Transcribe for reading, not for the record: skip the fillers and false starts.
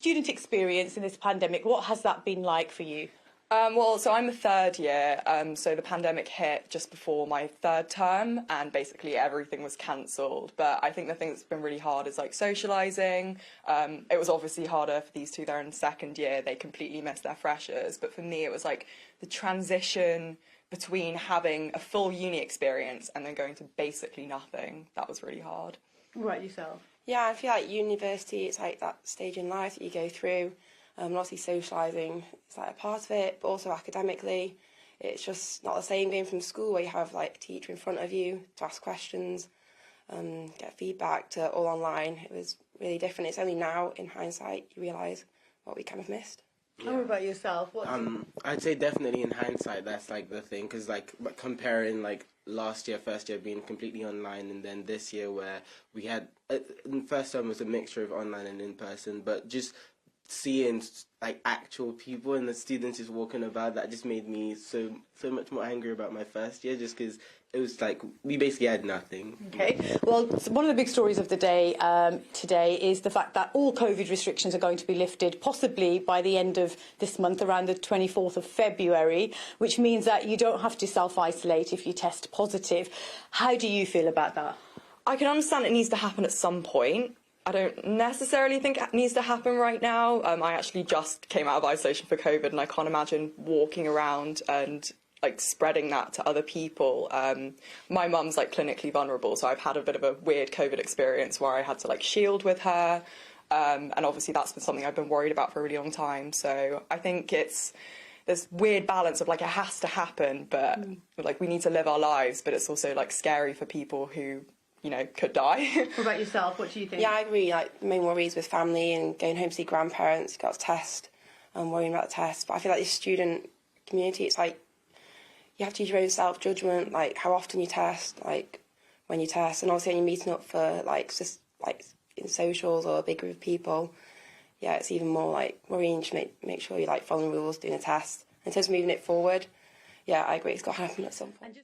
Student experience in this pandemic, what has that been like for you? So I'm a third year, so the pandemic hit just before my third term and basically everything was cancelled. But I think the thing that's been really hard is like socialising. It was obviously harder for these two, they're in second year, they completely missed their freshers. But for me, it was like the transition between having a full uni experience and then going to basically nothing. That was really hard. What about yourself? Yeah, I feel like university, it's like that stage in life that you go through. And obviously socialising is like a part of it, but also academically, it's just not the same going from school where you have like a teacher in front of you to ask questions, get feedback, to all online. It was really different. It's only now, in hindsight, you realise what we kind of missed. Yeah. What about yourself? I'd say definitely in hindsight that's like the thing, because like comparing like last year, first year being completely online, and then this year where we had first term was a mixture of online and in person, but just seeing like actual people and the students just walking about, that just made me so much more angry about my first year, just because it was like we basically had nothing. Okay, well, one of the big stories of the day today is the fact that all COVID restrictions are going to be lifted possibly by the end of this month, around the 24th of February, which means that you don't have to self-isolate if you test positive. How do you feel about that? I can understand it needs to happen at some point. I don't necessarily think it needs to happen right now. I actually just came out of isolation for COVID and I can't imagine walking around and like spreading that to other people. My mum's like clinically vulnerable, so I've had a bit of a weird COVID experience where I had to like shield with her. And obviously that's been something I've been worried about for a really long time. So I think it's this weird balance of like it has to happen, but like we need to live our lives, but it's also like scary for people who, you know, could die. What about yourself? What do you think? Yeah, I agree. Like, the main worries with family and going home to see grandparents, got to test, and worrying about the test. But I feel like this student community, it's like you have to use your own self-judgment, like how often you test, like when you test, and obviously when you're meeting up for like just like in socials or a big group of people, yeah, it's even more like worrying to make sure you're like following the rules, doing a test. In terms of moving it forward, yeah, I agree, it's got to happen at some point.